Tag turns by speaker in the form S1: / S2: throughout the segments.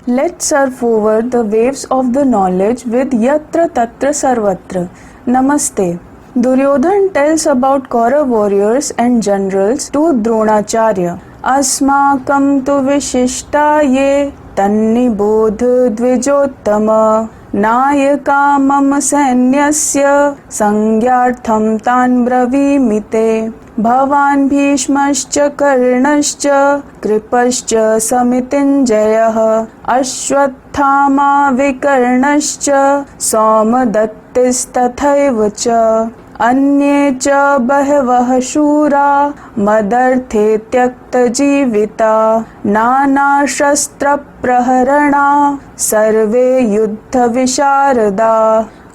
S1: Let's surf over the waves of the knowledge with Yatra Tatra Sarvatra. Namaste. Duryodhan tells about Kaurav warriors and generals to Dronacharya. Asmakam tu vishishtaye tannibodh dvijottama Nykaa मम सैन्यस्य संज्ञार्थं तान् ब्रवीमिते भवान् भीष्मश्च कर्णश्च कृपश्च समितिञ्जयः अश्वत्थामा विकर्णश्च सौमदत्तिस्तथैव च अन्ये च बहवः शूरा मदर्थे त्यक्तजीविता नानाशस्त्रप्रहरणा सर्वे युद्धविशारदा.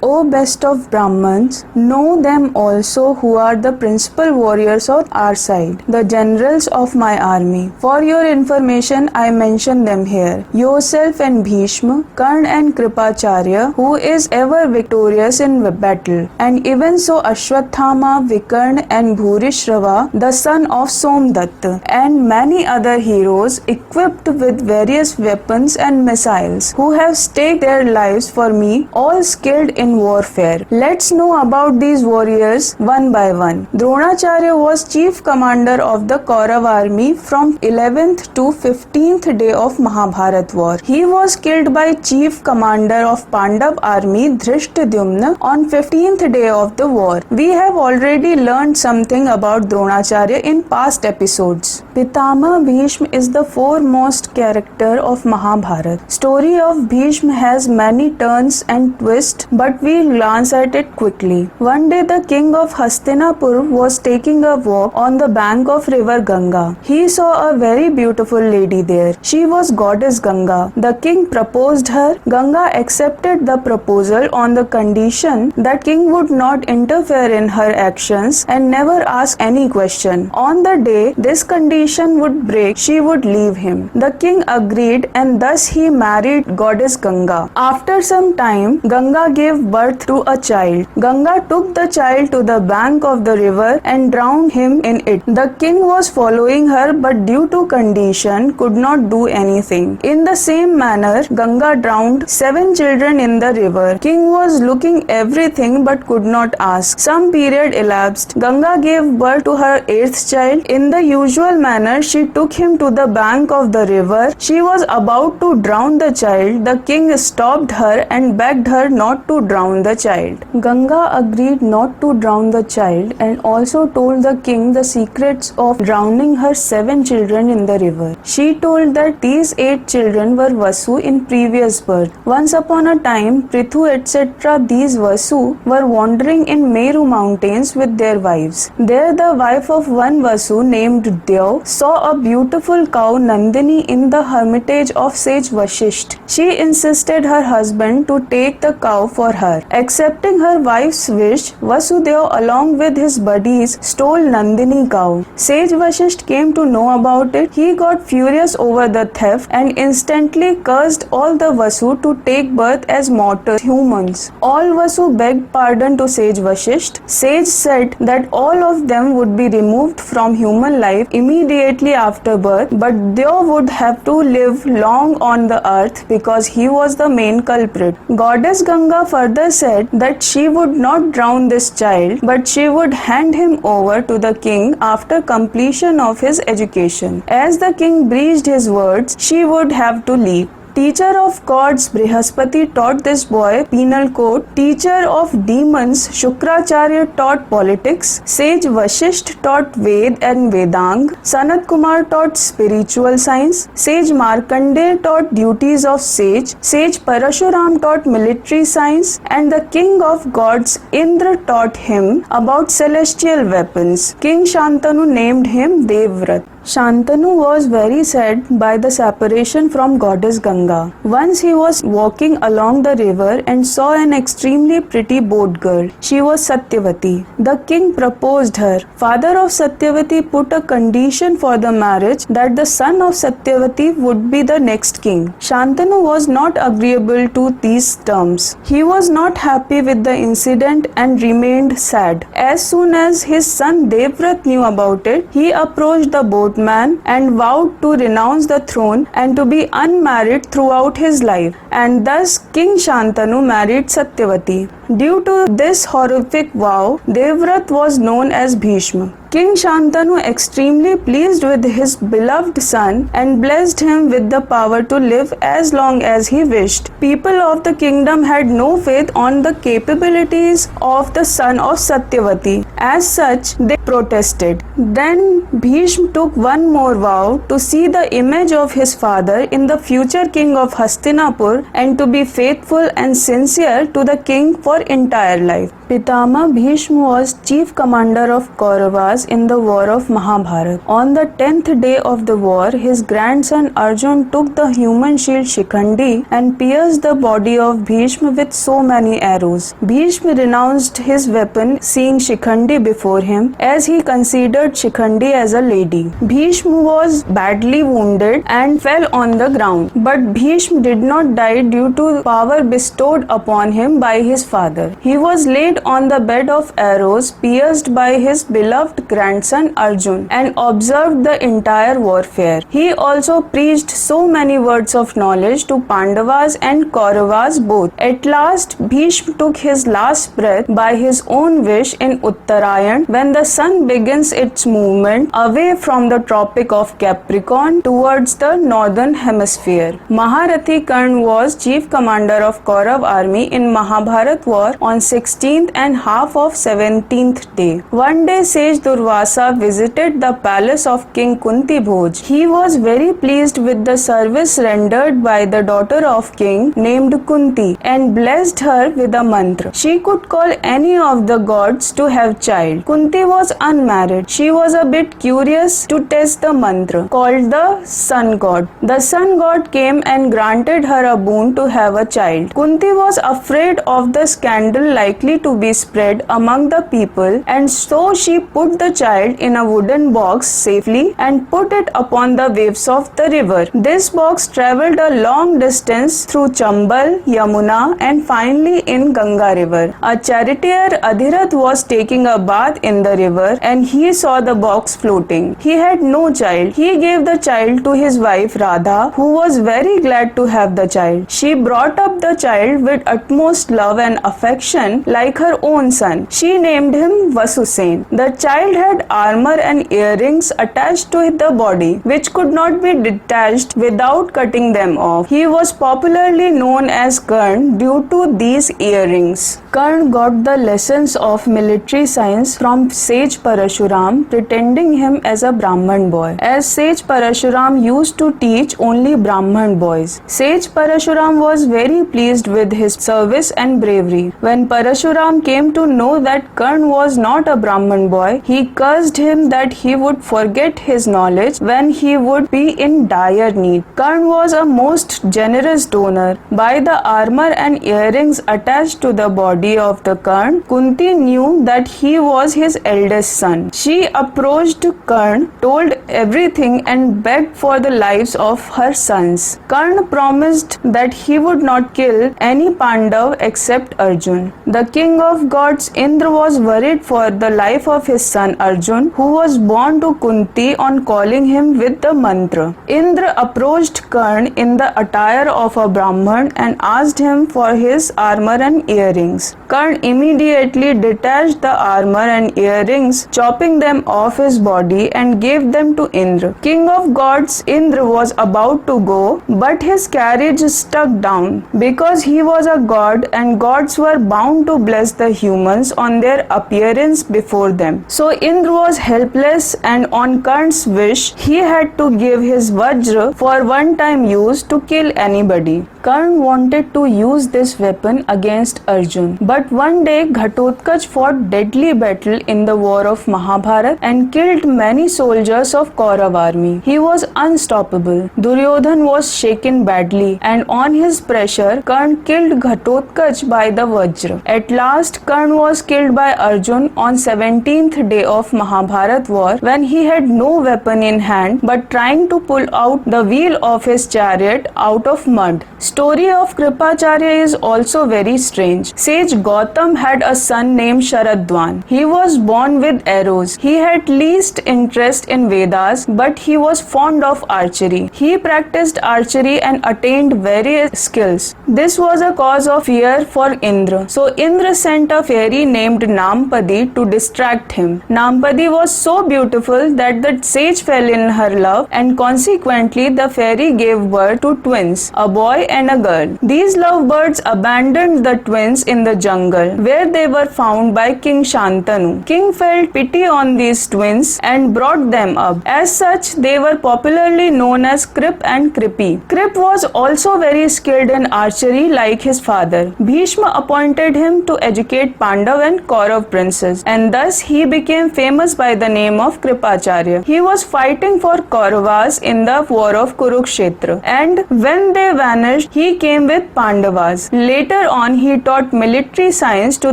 S1: O best of Brahmans, know them also who are the principal warriors of our side, the generals of my army. For your information, I mention them here. Yourself and Bhishma, Karna and Kripacharya, who is ever victorious in battle, and even so Ashwathama, Vikarna and Bhurishrava, the son of Somdatta, and many other heroes equipped with various weapons and missiles, who have staked their lives for me, all skilled in warfare. Let's know about these warriors one by one. Dronacharya was chief commander of the Kaurav army from 11th to 15th day of Mahabharat war. He was killed by chief commander of Pandav army Dhrishtadyumna on 15th day of the war. We have already learned something about Dronacharya in past episodes. Pitama Bhishma is the foremost character of Mahabharat. Story of Bhishma has many turns and twists, but we'll glance at it quickly. One day the king of Hastinapur was taking a walk on the bank of river Ganga. He saw a very beautiful lady there. She was goddess Ganga. The king proposed her. Ganga accepted the proposal on the condition that king would not interfere in her actions and never ask any question. On the day this condition would break, she would leave him. The king agreed, and thus he married goddess Ganga. After some time, Ganga gave birth to a child. Ganga took the child to the bank of the river and drowned him in it. The king was following her, but due to condition could not do anything. In the same manner, Ganga drowned 7 children in the river. King was looking everything but could not ask. Some period elapsed. Ganga gave birth to her 8th child. In the usual manner, she took him to the bank of the river. She was about to drown the child. The king stopped her and begged her not to drown the child. Ganga agreed not to drown the child and also told the king the secrets of drowning her 7 children in the river. She told that these 8 children were Vasu in previous birth. Once upon a time, Prithu etc. these Vasu were wandering in Meru mountains with their wives. There the wife of one Vasu named Dyav saw a beautiful cow Nandini in the hermitage of sage Vashisht. She insisted her husband to take the cow for her. Accepting her wife's wish, Vasudeva along with his buddies stole Nandini cow. Sage Vashisht came to know about it. He got furious over the theft and instantly cursed all the Vasu to take birth as mortal humans. All Vasu begged pardon to Sage Vashisht. Sage said that all of them would be removed from human life immediately after birth, but Dyav would have to live long on the earth because he was the main culprit. Goddess Ganga further said that she would not drown this child, but she would hand him over to the king after completion of his education. As the king breached his words, she would have to leave. Teacher of gods Brihaspati taught this boy penal code. Teacher of demons Shukracharya taught politics. Sage Vashisht taught Ved and Vedang. Sanat Kumar taught spiritual science. Sage Markandeya taught duties of sage. Sage Parashuram taught military science. And the king of gods Indra taught him about celestial weapons. King Shantanu named him Devvrat. Shantanu was very sad by the separation from goddess Ganga. Once he was walking along the river and saw an extremely pretty boat girl. She was Satyavati. The king proposed her. Father of Satyavati put a condition for the marriage that the son of Satyavati would be the next king. Shantanu was not agreeable to these terms. He was not happy with the incident and remained sad. As soon as his son Devvrat knew about it, he approached the boat devout man and vowed to renounce the throne and to be unmarried throughout his life. And thus King Shantanu married Satyavati. Due to this horrific vow, Devvrat was known as Bhishma. King Shantanu, extremely pleased with his beloved son, and blessed him with the power to live as long as he wished. People of the kingdom had no faith on the capabilities of the son of Satyavati. As such, they protested. Then Bhishma took one more vow to see the image of his father in the future king of Hastinapur and to be faithful and sincere to the king for entire life. Pitama Bhishma was chief commander of Kauravas in the war of Mahabharata. On the 10th day of the war, his grandson Arjun took the human shield Shikhandi and pierced the body of Bhishma with so many arrows. Bhishma renounced his weapon, seeing Shikhandi before him, as he considered Shikhandi as a lady. Bhishma was badly wounded and fell on the ground, but Bhishma did not die due to power bestowed upon him by his father. He was laid on the bed of arrows pierced by his beloved grandson Arjun and observed the entire warfare. He also preached so many words of knowledge to Pandavas and Kauravas both. At last, Bhishma took his last breath by his own wish in Uttarayan when the sun begins its movement away from the Tropic of Capricorn towards the northern hemisphere. Maharathi Karna was chief commander of Kaurav army in Mahabharat war on 16th and half of 17th day. One day sage Durvasa visited the palace of King Kunti Bhoj. He was very pleased with the service rendered by the daughter of king named Kunti and blessed her with a mantra. She could call any of the gods to have child. Kunti was unmarried. She was a bit curious to test the mantra called the sun god. The sun god came and granted her a boon to have a child. Kunti was afraid of the scandal likely to be spread among the people, and so she put the child in a wooden box safely and put it upon the waves of the river. This box travelled a long distance through Chambal, Yamuna, and finally in Ganga river. A charioteer Adhirath was taking a bath in the river and he saw the box floating. He had no child. He gave the child to his wife Radha, who was very glad to have the child. She brought up the child with utmost love and affection like her own son. She named him Vasusen. The child had armor and earrings attached to the body, which could not be detached without cutting them off. He was popularly known as Karna due to these earrings. Karna got the lessons of military science from sage Parashuram, pretending him as a Brahman boy, as sage Parashuram used to teach only Brahman boys. Sage Parashuram was very pleased with his service and bravery. When Parashuram came to know that Karna was not a Brahman boy, he cursed him that he would forget his knowledge when he would be in dire need. Karna was a most generous donor. By the armor and earrings attached to the body of the Karna, Kunti knew that he was his eldest son. She approached Karna, told everything and begged for the lives of her sons. Karna promised that he would not kill any Pandav except Arjun. The king of gods Indra was worried for the life of his son Arjun, who was born to Kunti on calling him with the mantra. Indra approached Karna in the attire of a Brahman and asked him for his armor and earrings. Karna immediately detached the armor and earrings, chopping them off his body and gave them to Indra. King of gods Indra was about to go, but his carriage stuck down. Because he was a god and gods were bound to bless the humans on their appearance before them. So Indra was helpless, and on Karna's wish, he had to give his Vajra for one-time use to kill anybody. Karna wanted to use this weapon against Arjun, but one day Ghatotkacha fought deadly battle in the war of Mahabharata and killed many soldiers of Kaurav army. He was unstoppable. Duryodhan was shaken badly, and on his pressure, Karna killed Ghatotkacha by the Vajra. At last, Karna was killed by Arjun on 17th day of Mahabharat war when he had no weapon in hand but trying to pull out the wheel of his chariot out of mud. story of Kripacharya is also very strange. Sage Gautam had a son named Sharadwan. He was born with arrows. He had least interest in Vedas, but he was fond of archery. He practiced archery and attained various skills. This was a cause of fear for Indra. So Indra sent a fairy named Nampadi to distract him. Nampadi was so beautiful that the sage fell in her love, and consequently the fairy gave birth to twins, a boy and a girl. These lovebirds abandoned the twins in the jungle, where they were found by King Shantanu. King felt pity on these twins and brought them up. As such, they were popularly known as Krip and Kripi. Krip was also very skilled in archery like his father. Bhishma appointed him to educate Pandav and Kaurav princes, and thus he became famous by the name of Kripacharya. He was fighting for Kauravas in the war of Kurukshetra, and when they vanished, he came with Pandavas. Later on, he taught military science to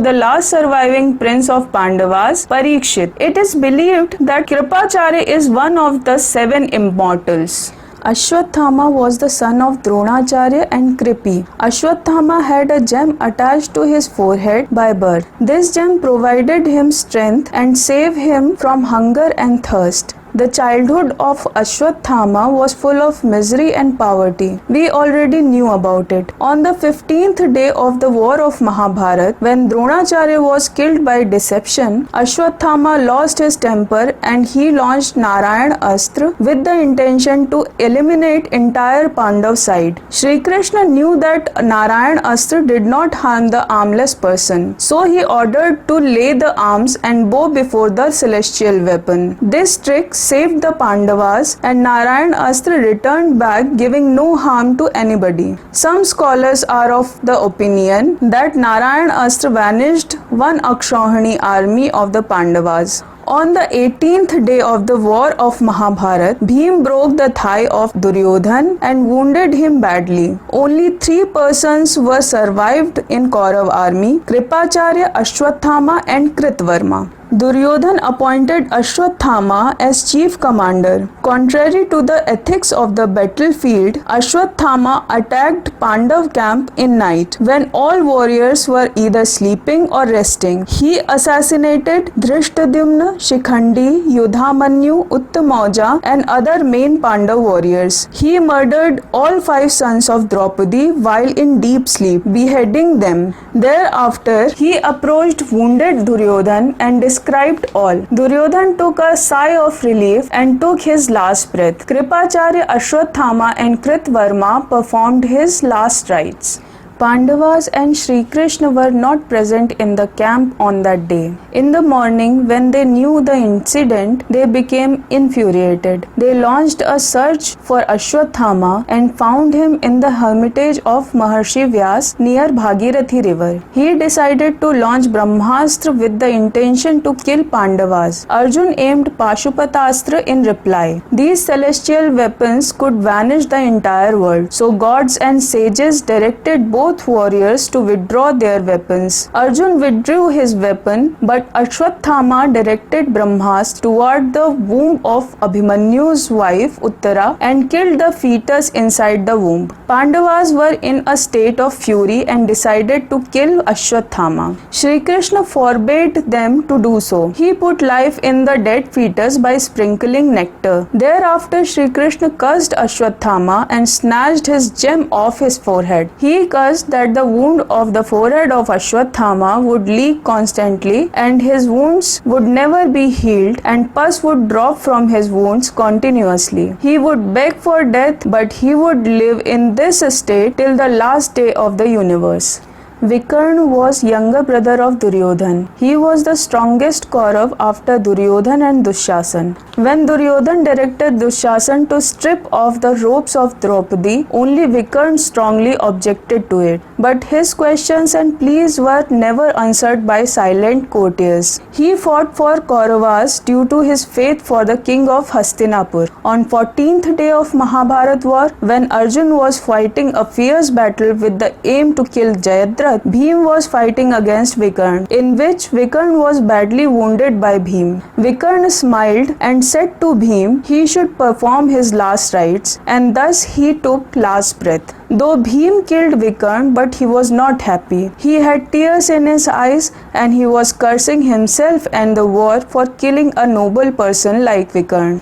S1: the last surviving prince of Pandavas, Parikshit. It is believed that Kripacharya is one of the 7 immortals. Ashwathama was the son of Dronacharya and Kripi. Ashwathama had a gem attached to his forehead by birth. This gem provided him strength and saved him from hunger and thirst. The childhood of Ashwathama was full of misery and poverty. We already knew about it. On the 15th day of the war of Mahabharat, when Dronacharya was killed by deception, Ashwathama lost his temper and he launched Narayan Astra with the intention to eliminate entire Pandav side. Shri Krishna knew that Narayan Astra did not harm the armless person, so he ordered to lay the arms and bow before the celestial weapon. This trick saved the Pandavas, and Narayan Astra returned back, giving no harm to anybody. Some scholars are of the opinion that Narayan Astra vanished one Akshauhini army of the Pandavas. On the 18th day of the war of Mahabharat, Bhim broke the thigh of Duryodhan and wounded him badly. Only 3 persons were survived in Kaurav army: Kripacharya, Ashwathama and Kritvarma. Duryodhan appointed Ashwathama as chief commander. Contrary to the ethics of the battlefield, Ashwathama attacked Pandav camp in night when all warriors were either sleeping or resting. He assassinated Dhrishtadyumna, Shikhandi, Yudhamanyu, Uttamauja and other main Pandav warriors. He murdered all 5 sons of Draupadi while in deep sleep, beheading them. Thereafter, he approached wounded Duryodhan and described all. Duryodhan took a sigh of relief and took his last breath. Kripacharya, Ashwathama and Kritvarma performed his last rites. Pandavas and Shri Krishna were not present in the camp on that day. In the morning, when they knew the incident, they became infuriated. They launched a search for Ashwathama and found him in the hermitage of Maharshi Vyas near Bhagirathi river. He decided to launch Brahmastra with the intention to kill Pandavas. Arjun aimed Pashupatastra in reply. These celestial weapons could vanish the entire world. So gods and sages directed both warriors to withdraw their weapons. Arjun withdrew his weapon, but Ashwathama directed Brahmastra toward the womb of Abhimanyu's wife Uttara and killed the fetus inside the womb. Pandavas were in a state of fury and decided to kill Ashwathama. Shri Krishna forbade them to do so. He put life in the dead fetus by sprinkling nectar. Thereafter, Shri Krishna cursed Ashwathama and snatched his gem off his forehead. He cursed that the wound of the forehead of Ashwathama would leak constantly and his wounds would never be healed and pus would drop from his wounds continuously. He would beg for death, but he would live in this state till the last day of the universe. Vikarna was younger brother of Duryodhan. He was the strongest Kaurav after Duryodhan and Dushasan. When Duryodhan directed Dushasan to strip off the robes of Draupadi, only Vikarna strongly objected to it. But his questions and pleas were never answered by silent courtiers. He fought for Kauravas due to his faith for the king of Hastinapur. On 14th day of Mahabharat war, when Arjun was fighting a fierce battle with the aim to kill Jayadratha Mahabharat, Bhim was fighting against Vikarna, in which Vikarna was badly wounded by Bhim. Vikarna smiled and said to Bhim he should perform his last rites, and thus he took last breath. Though Bhim killed Vikarna, but he was not happy. He had tears in his eyes and he was cursing himself and the war for killing a noble person like Vikarna.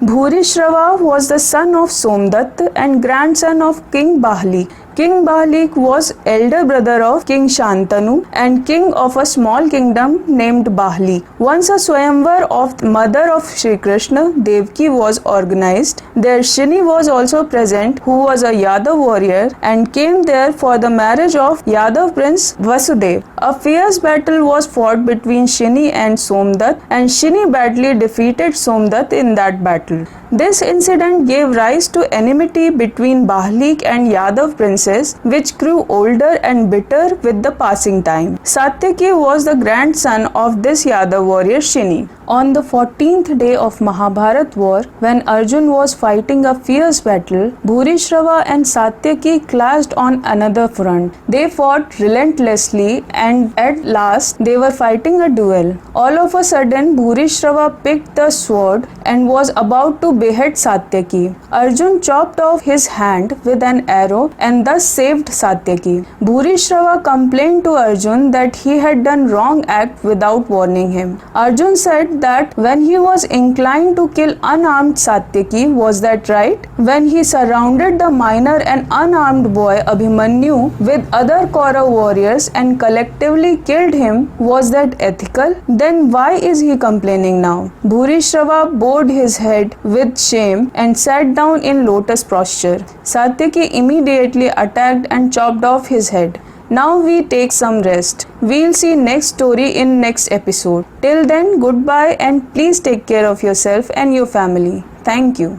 S1: Bhurishrava was the son of Somdatta and grandson of King Bahlik. King Bahlik was elder brother of King Shantanu and king of a small kingdom named Bahli. Once a Swayamvar of the mother of Shri Krishna, Devaki, was organized. There Shini was also present, who was a Yadav warrior and came there for the marriage of Yadav prince Vasudev. A fierce battle was fought between Shini and Somdat, and Shini badly defeated Somdat in that battle. This incident gave rise to enmity between Bahlik and Yadav princes, which grew older and bitter with the passing time. Satyaki was the grandson of this Yadav warrior Shini. On the 14th day of Mahabharat war, when Arjun was fighting a fierce battle, Bhurishrava and Satyaki clashed on another front. They fought relentlessly and at last they were fighting a duel. All of a sudden, Bhurishrava picked the sword and was about to behead Satyaki. Arjun chopped off his hand with an arrow and thus saved Satyaki. Bhurishrava complained to Arjun that he had done wrong act without warning him. Arjun said that when he was inclined to kill unarmed Satyaki, was that right? When he surrounded the minor and unarmed boy Abhimanyu with other Kaurav warriors and collectively killed him, was that ethical? Then why is he complaining now? Bhurishrava bowed his head with shame and sat down in lotus posture. Satyaki immediately attacked and chopped off his head. Now we take some rest. We'll see next story in next episode. Till then, goodbye and please take care of yourself and your family. Thank you.